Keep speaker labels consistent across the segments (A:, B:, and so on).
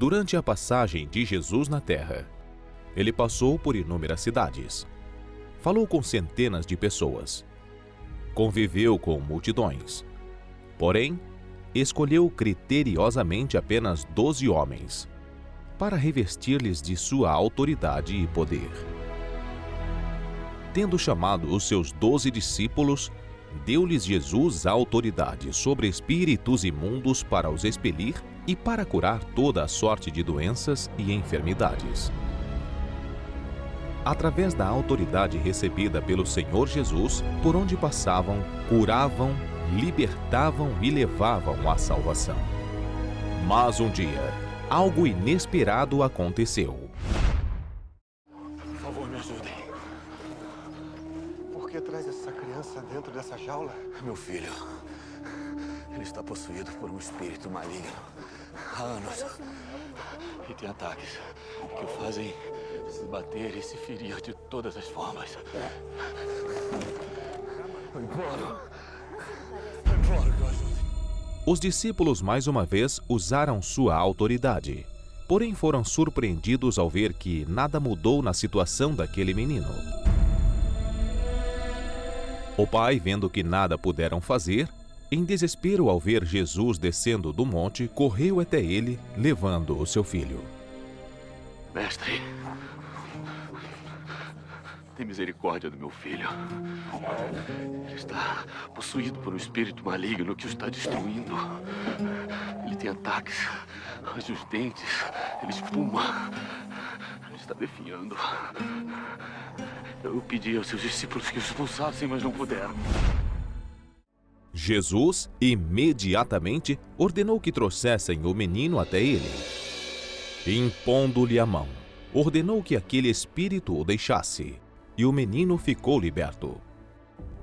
A: Durante a passagem de Jesus na terra, ele passou por inúmeras cidades. Falou com centenas de pessoas. Conviveu com multidões. Porém, escolheu criteriosamente apenas 12 homens, para revestir-lhes de sua autoridade e poder. Tendo chamado os seus 12 discípulos, deu-lhes Jesus a autoridade sobre espíritos imundos para os expelir e para curar toda a sorte de doenças e enfermidades. Através da autoridade recebida pelo Senhor Jesus, por onde passavam, curavam, libertavam e levavam à salvação. Mas um dia, algo inesperado aconteceu.
B: Por favor, me ajudem. Por que traz essa criança dentro dessa jaula?
C: Meu filho, ele está possuído por um espírito maligno há anos. E tem ataques que o fazem se bater e se ferir de todas as formas. Eu imploro que eu ajude.
A: Os discípulos mais uma vez usaram sua autoridade, porém foram surpreendidos ao ver que nada mudou na situação daquele menino. O pai, vendo que nada puderam fazer, em desespero ao ver Jesus descendo do monte, correu até ele, levando o seu filho.
C: Mestre, tem misericórdia do meu filho. Ele está possuído por um espírito maligno que o está destruindo. Ele tem ataques, arranja os dentes, ele espuma, ele está definhando. Eu pedi aos seus discípulos que o expulsassem, mas não puderam.
A: Jesus, imediatamente, ordenou que trouxessem o menino até ele. Impondo-lhe a mão, ordenou que aquele espírito o deixasse, e o menino ficou liberto.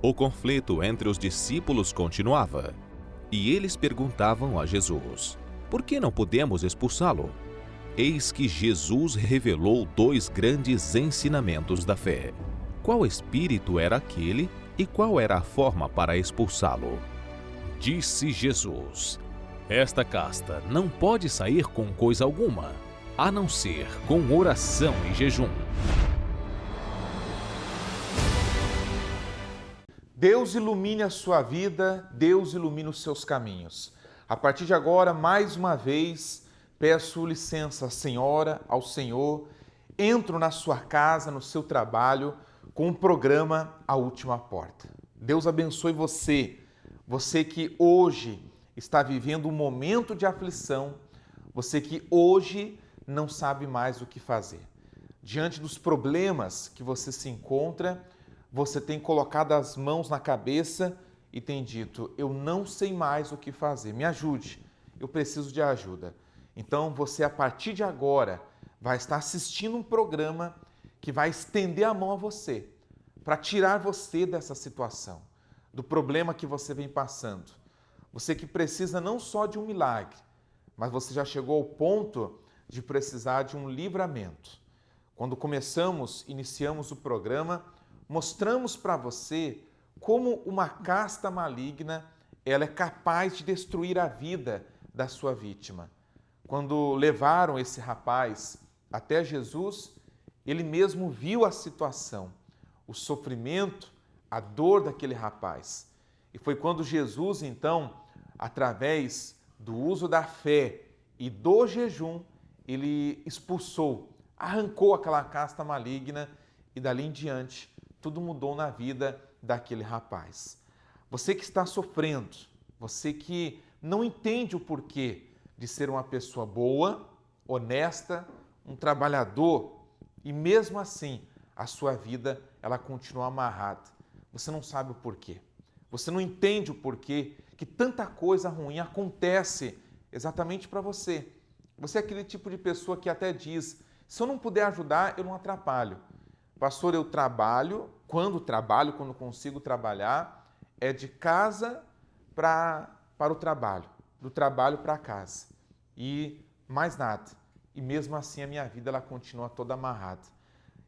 A: O conflito entre os discípulos continuava, e eles perguntavam a Jesus: por que não podemos expulsá-lo? Eis que Jesus revelou 2 grandes ensinamentos da fé. Qual espírito era aquele e qual era a forma para expulsá-lo? Disse Jesus: esta casta não pode sair com coisa alguma, a não ser com oração e jejum.
D: Deus ilumine a sua vida, Deus ilumine os seus caminhos. A partir de agora, mais uma vez, peço licença à senhora, ao senhor, entro na sua casa, no seu trabalho, com o programa A Última Porta. Deus abençoe você, você que hoje está vivendo um momento de aflição, você que hoje não sabe mais o que fazer. Diante dos problemas que você se encontra, você tem colocado as mãos na cabeça e tem dito: eu não sei mais o que fazer, me ajude, eu preciso de ajuda. Então você, a partir de agora, vai estar assistindo um programa que vai estender a mão a você, para tirar você dessa situação, do problema que você vem passando. Você que precisa não só de um milagre, mas você já chegou ao ponto de precisar de um livramento. Quando iniciamos o programa, mostramos para você como uma casta maligna ela é capaz de destruir a vida da sua vítima. Quando levaram esse rapaz até Jesus, ele mesmo viu a situação, o sofrimento, a dor daquele rapaz. E foi quando Jesus, então, através do uso da fé e do jejum, ele expulsou, arrancou aquela casta maligna e dali em diante tudo mudou na vida daquele rapaz. Você que está sofrendo, você que não entende o porquê de ser uma pessoa boa, honesta, um trabalhador e mesmo assim a sua vida ela continua amarrada. Você não sabe o porquê. Você não entende o porquê que tanta coisa ruim acontece exatamente para você. Você é aquele tipo de pessoa que até diz: se eu não puder ajudar, eu não atrapalho. Pastor, eu trabalho, quando consigo trabalhar, é de casa para o trabalho, do trabalho para casa. E mais nada. E mesmo assim a minha vida ela continua toda amarrada.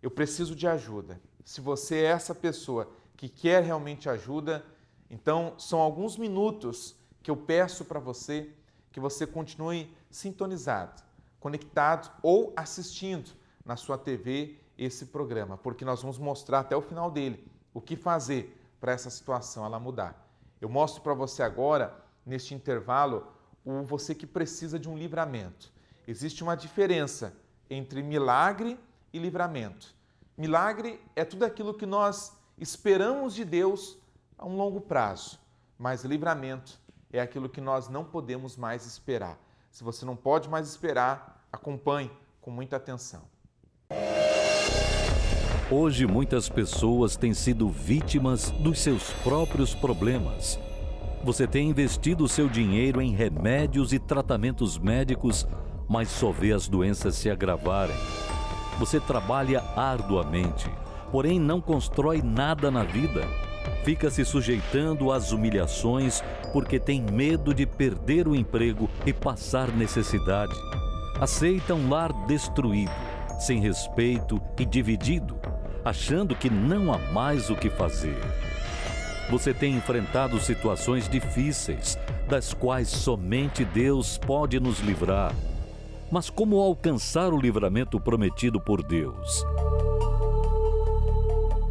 D: Eu preciso de ajuda. Se você é essa pessoa que quer realmente ajuda, então são alguns minutos que eu peço para você que você continue sintonizado, conectado ou assistindo na sua TV esse programa, porque nós vamos mostrar até o final dele o que fazer para essa situação ela mudar. Eu mostro para você agora, neste intervalo, você que precisa de um livramento. Existe uma diferença entre milagre e livramento. Milagre é tudo aquilo que nós esperamos de Deus a um longo prazo, mas livramento é aquilo que nós não podemos mais esperar. Se você não pode mais esperar, acompanhe com muita atenção.
E: Hoje, muitas pessoas têm sido vítimas dos seus próprios problemas. Você tem investido seu dinheiro em remédios e tratamentos médicos, mas só vê as doenças se agravarem. Você trabalha arduamente, porém não constrói nada na vida. Fica se sujeitando às humilhações porque tem medo de perder o emprego e passar necessidade. Aceita um lar destruído, sem respeito e dividido, achando que não há mais o que fazer. Você tem enfrentado situações difíceis, das quais somente Deus pode nos livrar. Mas como alcançar o livramento prometido por Deus?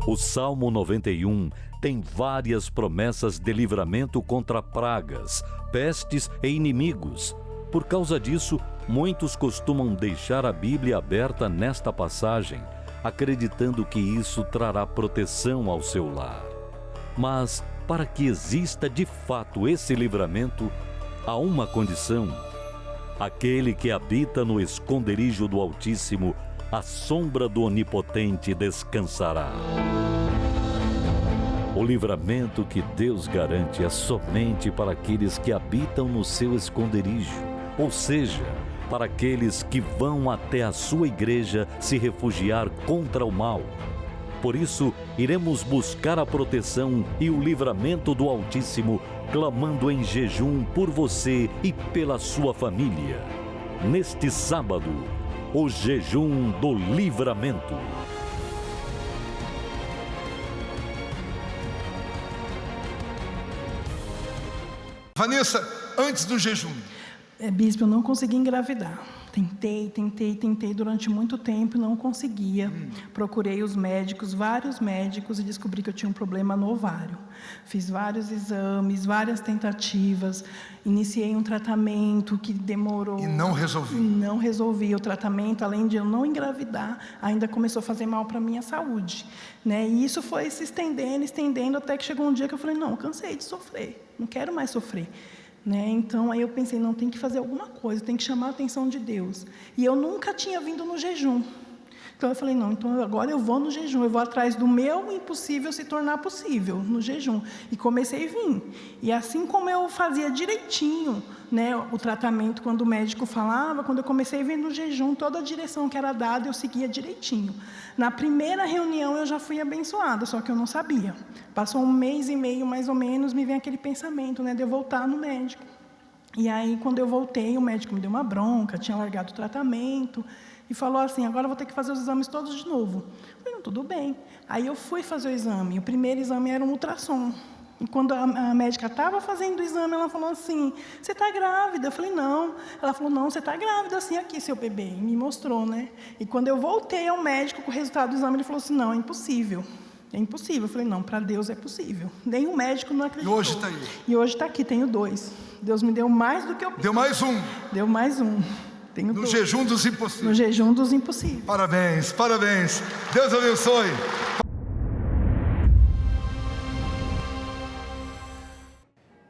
E: O Salmo 91 tem várias promessas de livramento contra pragas, pestes e inimigos. Por causa disso, muitos costumam deixar a Bíblia aberta nesta passagem, acreditando que isso trará proteção ao seu lar. Mas, para que exista de fato esse livramento, há uma condição. Aquele que habita no esconderijo do Altíssimo, à sombra do Onipotente descansará. O livramento que Deus garante é somente para aqueles que habitam no seu esconderijo, ou seja, para aqueles que vão até a sua igreja se refugiar contra o mal. Por isso, iremos buscar a proteção e o livramento do Altíssimo, clamando em jejum por você e pela sua família. Neste sábado, o jejum do livramento.
F: Vanessa, antes do jejum.
G: Bispo, eu não consegui engravidar. Tentei durante muito tempo, não conseguia. Procurei os médicos, vários médicos, e descobri que eu tinha um problema no ovário. Fiz vários exames, várias tentativas, iniciei um tratamento que demorou...
F: E não resolvi?
G: Não resolvi. O tratamento, além de eu não engravidar, ainda começou a fazer mal para a minha saúde, né? E isso foi se estendendo, até que chegou um dia que eu falei, não, cansei de sofrer, não quero mais sofrer. Né? Então, aí eu pensei, não, tem que fazer alguma coisa, tem que chamar a atenção de Deus. E eu nunca tinha vindo no jejum. Então, eu falei, não, então agora eu vou no jejum, eu vou atrás do meu impossível se tornar possível, no jejum. E comecei a vir. E assim como eu fazia direitinho, né, o tratamento, quando o médico falava, quando eu comecei a vir no jejum, toda a direção que era dada, eu seguia direitinho. Na primeira reunião, eu já fui abençoada, só que eu não sabia. Passou 1 mês e meio, mais ou menos, me vem aquele pensamento, né, de eu voltar no médico. E aí, quando eu voltei, o médico me deu uma bronca, tinha largado o tratamento, e falou assim, agora eu vou ter que fazer os exames todos de novo. Eu falei, não, tudo bem. Aí eu fui fazer o exame, o primeiro exame era um ultrassom. E quando a médica estava fazendo o exame, ela falou assim, você está grávida? Eu falei, não. Ela falou, não, você está grávida, assim, aqui, seu bebê. E me mostrou, né? E quando eu voltei ao médico com o resultado do exame, ele falou assim, não, é impossível. É impossível. Eu falei, não, para Deus é possível. Nem o médico não acreditou.
F: E hoje está aí?
G: E hoje está aqui, tenho 2. Deus me deu mais do que eu...
F: Deu mais um?
G: Deu mais um. Tenho
F: no
G: 2.
F: Jejum dos impossíveis.
G: No jejum dos impossíveis.
F: Parabéns, parabéns. Deus abençoe.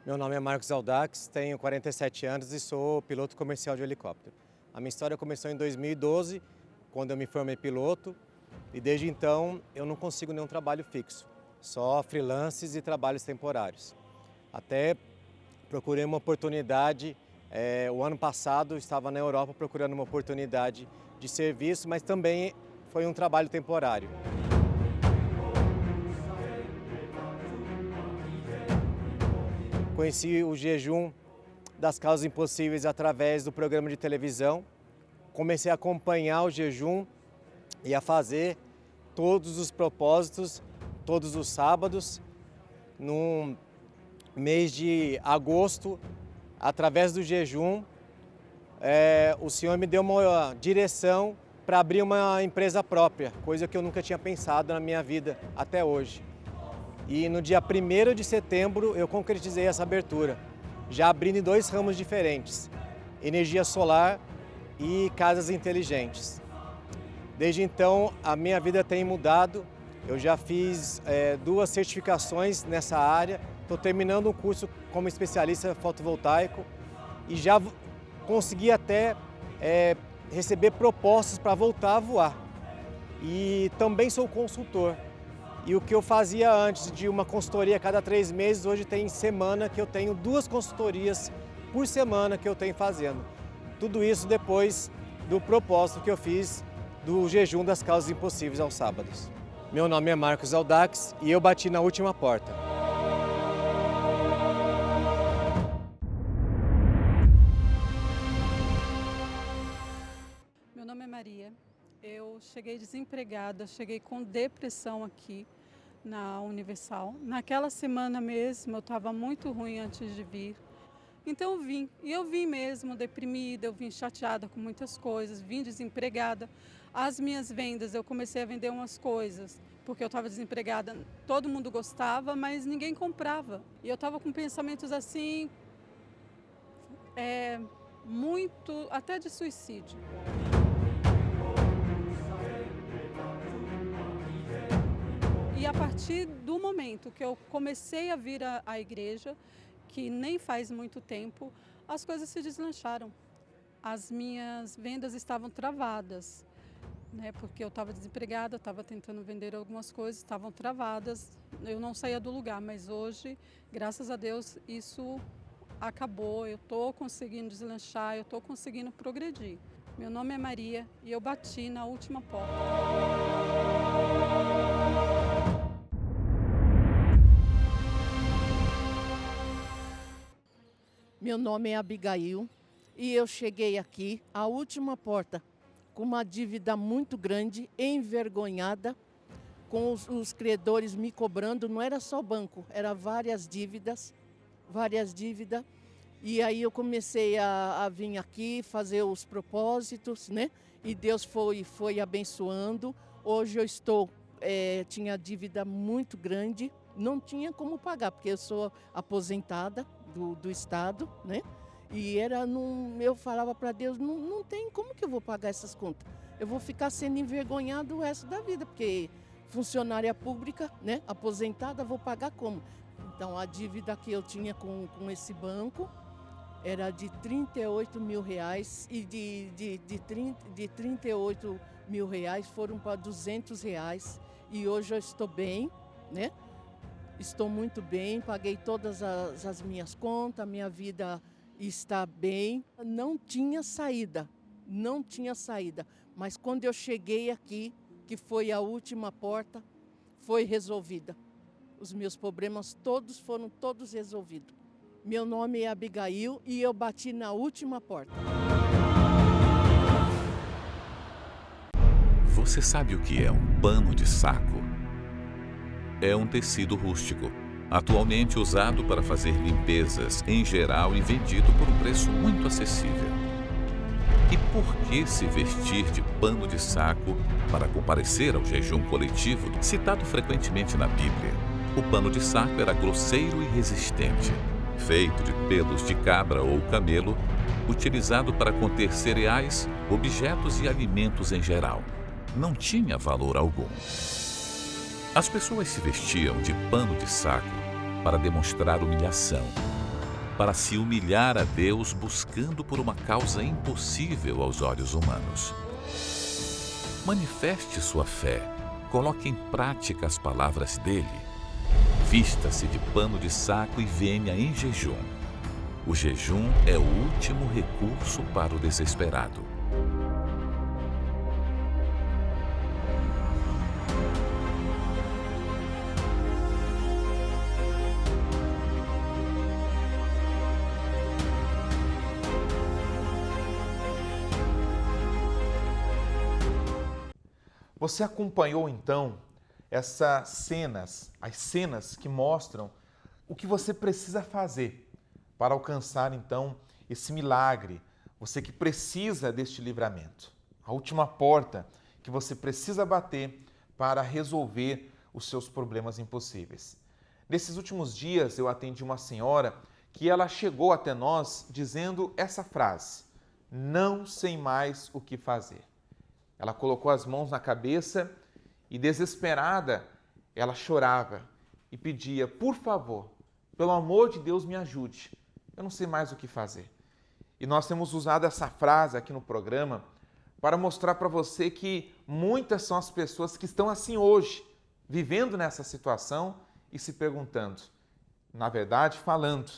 H: Meu nome é Marcos Aldax, tenho 47 anos e sou piloto comercial de helicóptero. A minha história começou em 2012, quando eu me formei piloto, e desde então eu não consigo nenhum trabalho fixo, só freelances e trabalhos temporários. Até procurei uma oportunidade, o ano passado eu estava na Europa procurando uma oportunidade de serviço, mas também foi um trabalho temporário. Conheci o jejum das causas impossíveis através do programa de televisão. Comecei a acompanhar o jejum e a fazer todos os propósitos, todos os sábados. No mês de agosto, através do jejum, o Senhor me deu uma direção para abrir uma empresa própria, coisa que eu nunca tinha pensado na minha vida até hoje. E no dia 1º de setembro eu concretizei essa abertura, já abrindo em 2 ramos diferentes, energia solar e casas inteligentes. Desde então a minha vida tem mudado, eu já fiz 2 certificações nessa área, estou terminando um curso como especialista fotovoltaico e já consegui até receber propostas para voltar a voar. E também sou consultor. E o que eu fazia antes de uma consultoria a cada 3 meses, hoje tem semana que eu tenho 2 consultorias por semana que eu tenho fazendo. Tudo isso depois do propósito que eu fiz do jejum das causas impossíveis aos sábados. Meu nome é Marcos Aldax e eu bati na última porta.
I: Meu nome é Maria. Eu cheguei desempregada, cheguei com depressão aqui na Universal. Naquela semana mesmo eu estava muito ruim antes de vir. Então eu vim, e eu vim mesmo deprimida, eu vim chateada com muitas coisas, vim desempregada. As minhas vendas, eu comecei a vender umas coisas, porque eu estava desempregada, todo mundo gostava, mas ninguém comprava. E eu estava com pensamentos assim, muito, até de suicídio. E a partir do momento que eu comecei a vir à igreja, que nem faz muito tempo, as coisas se deslancharam. As minhas vendas estavam travadas, né? Porque eu estava desempregada, estava tentando vender algumas coisas, estavam travadas, eu não saía do lugar, mas hoje, graças a Deus, isso acabou, eu estou conseguindo deslanchar, eu estou conseguindo progredir. Meu nome é Maria e eu bati na última porta.
J: Meu nome é Abigail e eu cheguei aqui, à última porta, com uma dívida muito grande, envergonhada, com os credores me cobrando, não era só o banco, era várias dívidas. E aí eu comecei a vir aqui fazer os propósitos, né? E Deus foi abençoando. Hoje eu tinha dívida muito grande, não tinha como pagar, porque eu sou aposentada do Estado, né? E eu falava para Deus, não tem como que eu vou pagar essas contas. Eu vou ficar sendo envergonhado o resto da vida, porque funcionária pública, né? Aposentada, vou pagar como? Então a dívida que eu tinha com esse banco era de R$38 mil e de 38 mil reais foram para R$200 e hoje eu estou bem, né? Estou muito bem, paguei todas as minhas contas, minha vida está bem. Não tinha saída, mas quando eu cheguei aqui, que foi a última porta, foi resolvida. Os meus problemas foram todos resolvidos. Meu nome é Abigail e eu bati na última porta.
A: Você sabe o que é um pano de saco? É um tecido rústico, atualmente usado para fazer limpezas em geral e vendido por um preço muito acessível. E por que se vestir de pano de saco para comparecer ao jejum coletivo citado frequentemente na Bíblia? O pano de saco era grosseiro e resistente, feito de pelos de cabra ou camelo, utilizado para conter cereais, objetos e alimentos em geral. Não tinha valor algum. As pessoas se vestiam de pano de saco para demonstrar humilhação, para se humilhar a Deus buscando por uma causa impossível aos olhos humanos. Manifeste sua fé, coloque em prática as palavras dele. Vista-se de pano de saco e venha em jejum. O jejum é o último recurso para o desesperado.
D: Você acompanhou então essas cenas, as cenas que mostram o que você precisa fazer para alcançar então esse milagre. Você que precisa deste livramento. A última porta que você precisa bater para resolver os seus problemas impossíveis. Nesses últimos dias eu atendi uma senhora que ela chegou até nós dizendo essa frase: não sei mais o que fazer. Ela colocou as mãos na cabeça e, desesperada, ela chorava e pedia: por favor, pelo amor de Deus, me ajude. Eu não sei mais o que fazer. E nós temos usado essa frase aqui no programa para mostrar para você que muitas são as pessoas que estão assim hoje, vivendo nessa situação e se perguntando, na verdade, falando: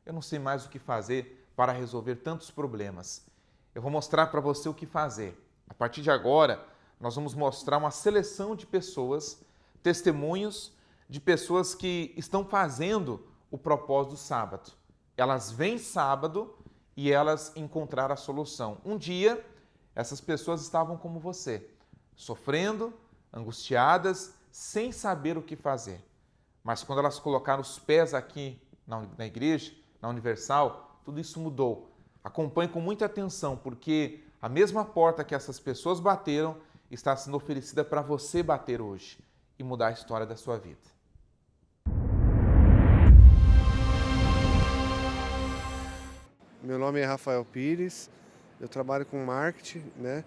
D: eu não sei mais o que fazer para resolver tantos problemas. Eu vou mostrar para você o que fazer. A partir de agora, nós vamos mostrar uma seleção de pessoas, testemunhos de pessoas que estão fazendo o propósito do sábado. Elas vêm sábado e elas encontraram a solução. Um dia, essas pessoas estavam como você, sofrendo, angustiadas, sem saber o que fazer. Mas quando elas colocaram os pés aqui na igreja, na Universal, tudo isso mudou. Acompanhe com muita atenção, porque a mesma porta que essas pessoas bateram está sendo oferecida para você bater hoje e mudar a história da sua vida.
K: Meu nome é Rafael Pires, eu trabalho com marketing, né?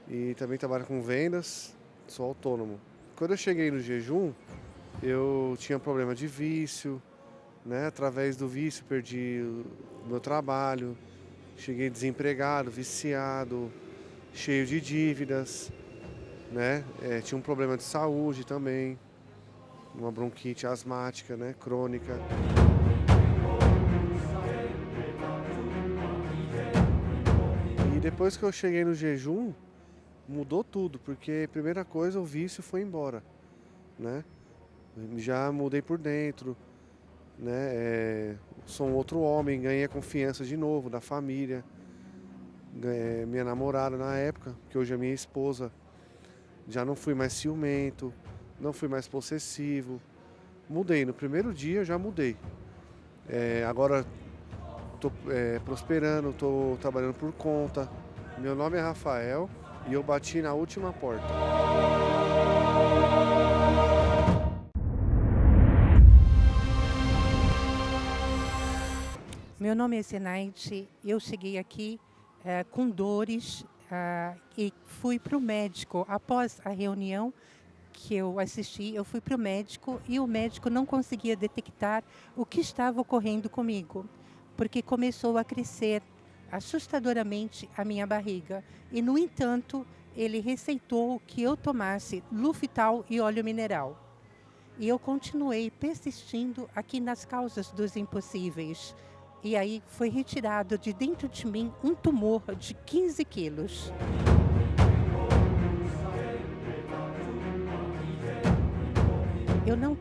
K: E também trabalho com vendas, sou autônomo. Quando eu cheguei no jejum, eu tinha problema de vício, né? Através do vício perdi o meu trabalho, cheguei desempregado, viciado, cheio de dívidas, né? Tinha um problema de saúde também, uma bronquite asmática, né? Crônica. E depois que eu cheguei no jejum, mudou tudo, porque a primeira coisa, o vício foi embora, né? Já mudei por dentro, né? Sou um outro homem, ganhei a confiança de novo da família. Minha namorada na época, que hoje é minha esposa, já não fui mais ciumento, não fui mais possessivo. Mudei, no primeiro dia eu já mudei. Agora estou prosperando, estou trabalhando por conta. Meu nome é Rafael e eu bati na última porta.
L: Meu nome é Zenaide, eu cheguei aqui com dores e fui para o médico. Após a reunião que eu assisti, eu fui para o médico e o médico não conseguia detectar o que estava ocorrendo comigo, porque começou a crescer assustadoramente a minha barriga. E, no entanto, ele receitou que eu tomasse Luftal e óleo mineral. E eu continuei persistindo aqui nas causas dos impossíveis. E aí foi retirado de dentro de mim um tumor de 15 quilos. Eu não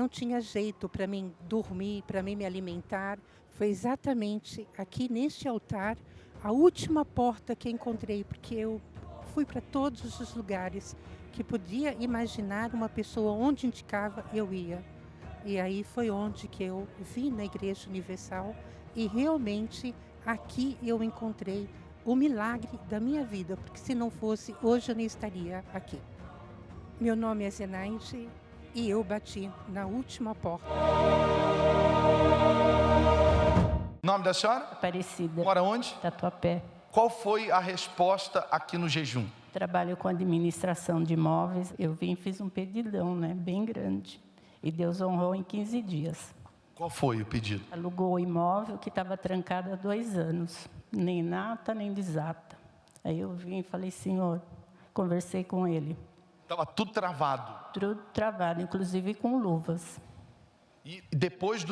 L: tinha jeito para mim dormir, para mim me alimentar. Foi exatamente aqui neste altar a última porta que encontrei, porque eu fui para todos os lugares que podia imaginar uma pessoa onde indicava, eu ia. E aí foi onde que eu vim na Igreja Universal e realmente aqui eu encontrei o milagre da minha vida, porque se não fosse, hoje eu não estaria aqui. Meu nome é Zenaide e eu bati na última porta.
F: Nome da senhora?
M: Aparecida.
F: Mora onde?
M: Tatuapé.
F: Qual foi a resposta aqui no jejum?
M: Trabalho com administração de imóveis. Eu vim e fiz um pedidão, né, bem grande. E Deus honrou em 15 dias.
F: Qual foi o pedido?
M: Alugou o imóvel que estava trancado há 2 anos. Nem nata, nem desata. Aí eu vim e falei: Senhor, conversei com ele.
F: Estava tudo travado?
M: Tudo travado, inclusive com luvas.
F: E depois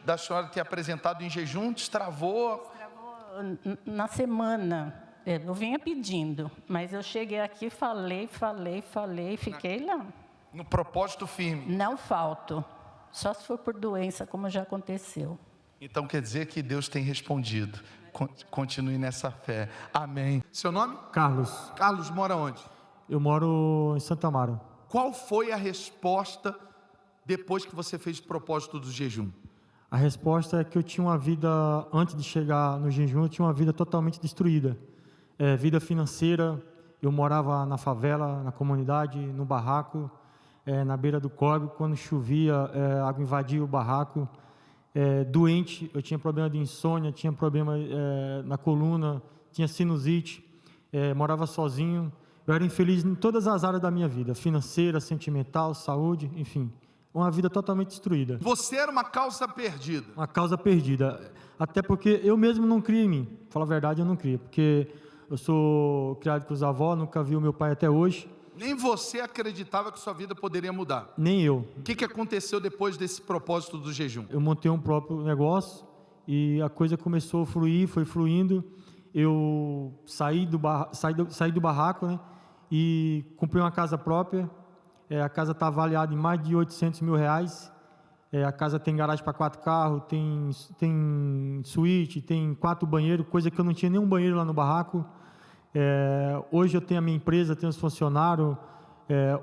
F: da senhora ter apresentado em jejum, destravou?
M: Destravou na semana. Eu vinha pedindo, mas eu cheguei aqui, falei, fiquei lá.
F: No propósito firme?
M: Não falto, só se for por doença, como já aconteceu.
F: Então quer dizer que Deus tem respondido. Continue nessa fé. Amém. Seu nome?
N: Carlos.
F: Carlos, mora onde?
N: Eu moro em Santa Amaro.
F: Qual foi a resposta depois que você fez o propósito do jejum?
N: A A resposta é que eu tinha uma vida, antes de chegar no jejum, eu tinha uma vida totalmente destruída. Vida financeira, eu morava na favela, na comunidade, no barraco, na beira do córrego. Quando chovia, a água invadia o barraco. Doente, eu tinha problema de insônia, tinha problema na coluna, tinha sinusite, morava sozinho. Eu era infeliz em todas as áreas da minha vida, financeira, sentimental, saúde, enfim. Uma vida totalmente destruída.
F: Você era uma causa perdida.
N: Uma causa perdida. Até porque eu mesmo não crio em mim. Pra falar a verdade, eu não crio. Porque eu sou criado com os avós, nunca vi o meu pai até hoje.
F: Nem você acreditava que sua vida poderia mudar.
N: Nem eu.
F: O que aconteceu depois desse propósito do jejum?
N: Eu montei um próprio negócio e a coisa começou a fluir, foi fluindo. Eu saí do barraco, né? E comprei uma casa própria. A casa está avaliada em mais de 800 mil reais. A casa tem garagem para 4 carros, tem suíte, tem 4 banheiros, coisa que eu não tinha nenhum banheiro lá no barraco. Hoje eu tenho a minha empresa, tenho os funcionários.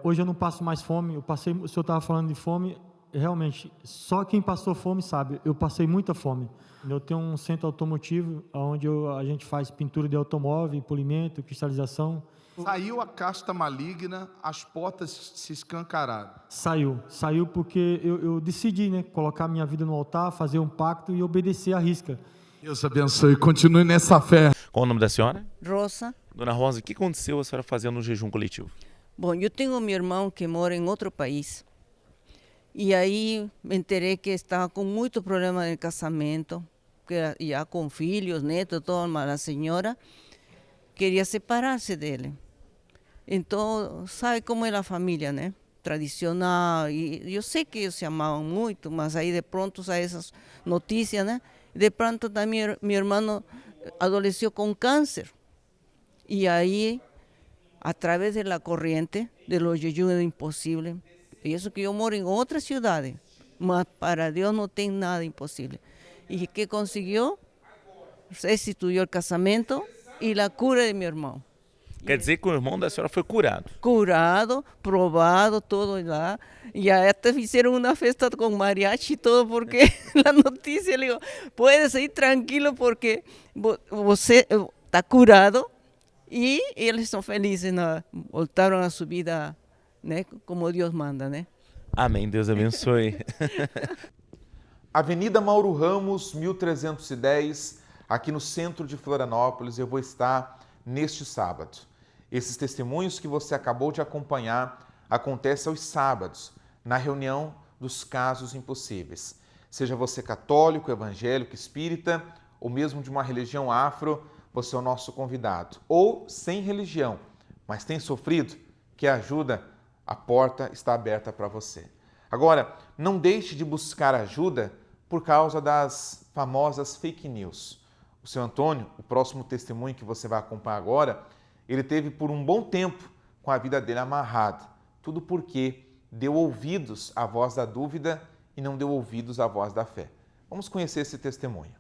N: Hoje eu não passo mais fome. O senhor estava falando de fome, realmente, só quem passou fome sabe. Eu passei muita fome. Eu tenho um centro automotivo, onde a gente faz pintura de automóvel, polimento, cristalização.
F: Saiu a casta maligna, as portas se escancararam.
N: Saiu porque eu decidi, né, colocar minha vida no altar, fazer um pacto e obedecer à risca.
F: Deus abençoe, continue nessa fé.
O: Qual o nome da senhora?
P: Rosa.
O: Dona Rosa, o que aconteceu a senhora fazendo um jejum coletivo?
P: Bom, eu tenho meu irmão que mora em outro país. E aí me enterei que estava com muito problema no casamento, que já com filhos, netos, toda, mas a senhora queria separar-se dele. Então, sabe como é a família, né? Tradicional. E eu sei que eles se amavam muito, mas aí de pronto saem essas notícias, né? De pronto também meu irmão adoeceu com câncer. E aí, a través da corrente de los jejuns é impossível. E isso que eu moro em outra cidade, mas para Deus não tem nada impossível. E que conseguiu? Restituiu o casamento e a cura de meu irmão.
O: Quer dizer que o irmão da senhora foi curado?
P: Curado, provado, todo lá. E até fizeram uma festa com mariachi e todo, porque a notícia, ele digo, pode ir tranquilo porque você está curado. E eles são felizes, né? Voltaram a sua vida, né? Como Deus manda, né?
O: Amém, Deus abençoe.
D: Avenida Mauro Ramos, 1310, aqui no centro de Florianópolis, eu vou estar neste sábado. Esses testemunhos que você acabou de acompanhar acontecem aos sábados, na reunião dos casos impossíveis. Seja você católico, evangélico, espírita, ou mesmo de uma religião afro, você é o nosso convidado. Ou sem religião, mas tem sofrido, quer ajuda? A porta está aberta para você. Agora, não deixe de buscar ajuda por causa das famosas fake news. O seu Antônio, o próximo testemunho que você vai acompanhar agora, ele teve por um bom tempo com a vida dele amarrada. Tudo porque deu ouvidos à voz da dúvida e não deu ouvidos à voz da fé. Vamos conhecer esse testemunho.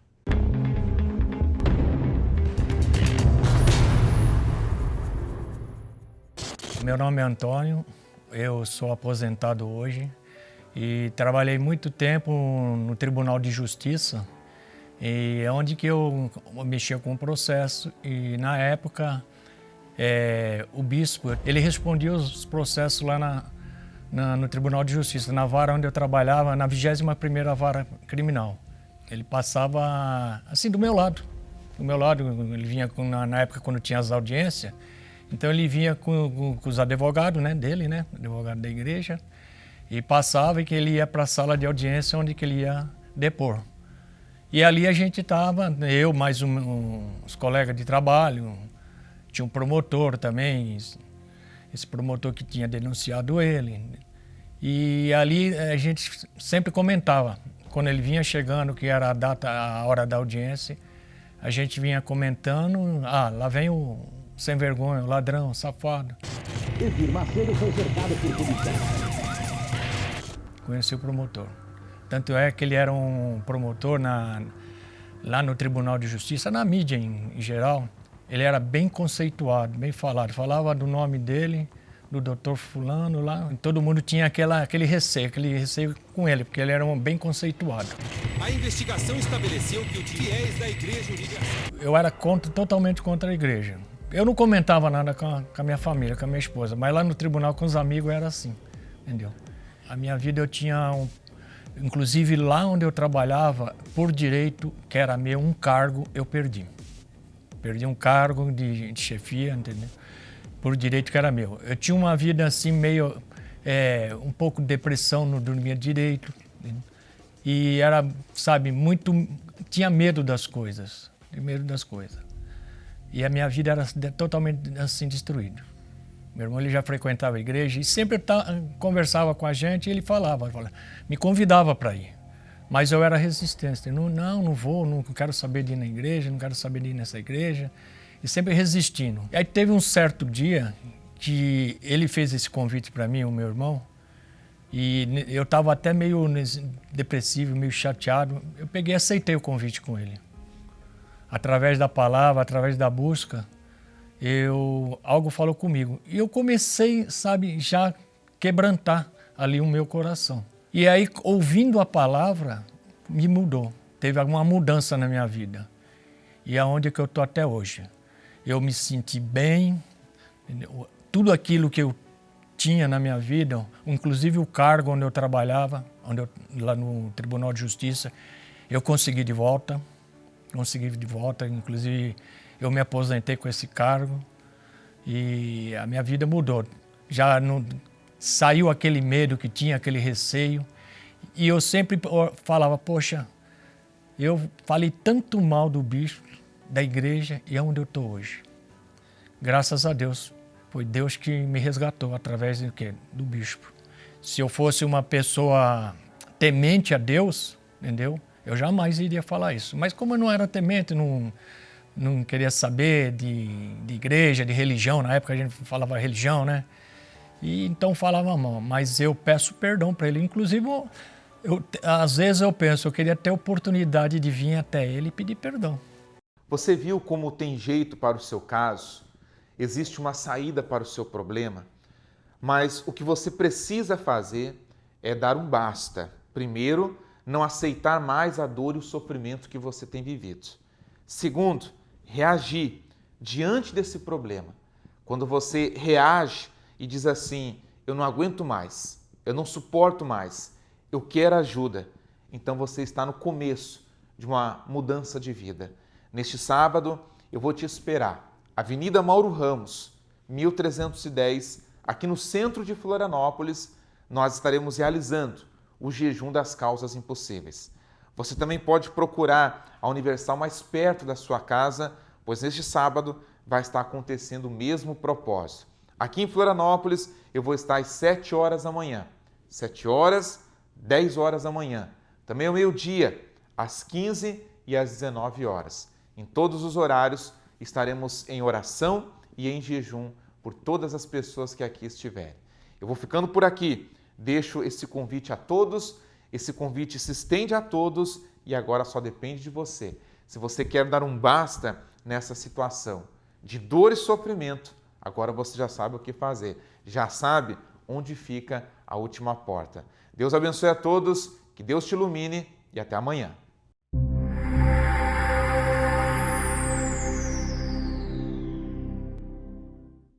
Q: Meu nome é Antônio, eu sou aposentado hoje e trabalhei muito tempo no Tribunal de Justiça, e é onde que eu mexia com o processo. E na época o bispo, ele respondia os processos lá no Tribunal de Justiça, na vara onde eu trabalhava, na 21ª Vara Criminal. Ele passava assim do meu lado, ele vinha na época quando tinha as audiências. Então ele vinha com os advogados, né, dele, né, advogado da igreja, e passava e que ele ia para a sala de audiência onde que ele ia depor. E ali a gente estava, eu mais uns colegas de trabalho, tinha um promotor também, esse promotor que tinha denunciado ele. E ali a gente sempre comentava, quando ele vinha chegando, que era a hora da audiência, a gente vinha comentando, lá vem o sem vergonha, o ladrão, o safado.
R: Edir Macedo foi cercado por policiais.
Q: Conheci o promotor. Tanto é que ele era um promotor lá no Tribunal de Justiça, na mídia em geral. Ele era bem conceituado, bem falado. Falava do nome dele, do doutor fulano lá. E todo mundo tinha aquele receio com ele, porque ele era bem conceituado.
S: A investigação estabeleceu que o fiéis da Igreja Universal...
Q: Eu era totalmente contra a igreja. Eu não comentava nada com a minha família, com a minha esposa, mas lá no tribunal com os amigos era assim, entendeu? A minha vida eu tinha, inclusive lá onde eu trabalhava, por direito, que era meu, um cargo, eu perdi. Perdi um cargo de chefia, entendeu? Por direito que era meu. Eu tinha uma vida assim meio, um pouco de depressão, não dormia direito. Entendeu? E era, sabe, tinha medo das coisas, E a minha vida era totalmente assim destruída. Meu irmão ele já frequentava a igreja e sempre conversava com a gente e ele falava, me convidava para ir. Mas eu era resistente, não vou, não quero saber de ir na igreja, não quero saber de ir nessa igreja. E sempre resistindo. E aí teve um certo dia que ele fez esse convite para mim, o meu irmão, e eu estava até meio depressivo, meio chateado. Eu peguei e aceitei o convite com ele. Através da palavra, através da busca, algo falou comigo. E eu comecei, sabe, já quebrantar ali o meu coração. E aí, ouvindo a palavra, me mudou. Teve alguma mudança na minha vida. E é onde que eu estou até hoje. Eu me senti bem, tudo aquilo que eu tinha na minha vida, inclusive o cargo onde eu trabalhava, lá no Tribunal de Justiça, eu consegui de volta, inclusive eu me aposentei com esse cargo e a minha vida mudou. Já não saiu aquele medo que tinha, aquele receio, e eu sempre falava, poxa, eu falei tanto mal do bispo, da igreja, e é onde eu estou hoje. Graças a Deus, foi Deus que me resgatou através do bispo. Se eu fosse uma pessoa temente a Deus, entendeu? Eu jamais iria falar isso. Mas como eu não era temente, não queria saber de igreja, de religião, na época a gente falava religião, né? E então falava mal, mas eu peço perdão para ele. Inclusive, às vezes eu penso, eu queria ter a oportunidade de vir até ele e pedir perdão.
D: Você viu como tem jeito para o seu caso? Existe uma saída para o seu problema? Mas o que você precisa fazer é dar um basta. Primeiro, não aceitar mais a dor e o sofrimento que você tem vivido. Segundo, reagir diante desse problema. Quando você reage e diz assim, eu não aguento mais, eu não suporto mais, eu quero ajuda, então você está no começo de uma mudança de vida. Neste sábado, eu vou te esperar. Avenida Mauro Ramos, 1310, aqui no centro de Florianópolis, nós estaremos realizando o jejum das causas impossíveis. Você também pode procurar a Universal mais perto da sua casa, pois neste sábado vai estar acontecendo o mesmo propósito. Aqui em Florianópolis, eu vou estar às 7 horas da manhã. 7 horas, 10 horas da manhã. Também ao meio-dia, às 15 e às 19 horas. Em todos os horários, estaremos em oração e em jejum por todas as pessoas que aqui estiverem. Eu vou ficando por aqui. Deixo esse convite a todos. Esse convite se estende a todos e agora só depende de você. Se você quer dar um basta nessa situação de dor e sofrimento, agora você já sabe o que fazer. Já sabe onde fica a última porta. Deus abençoe a todos, que Deus te ilumine e até amanhã.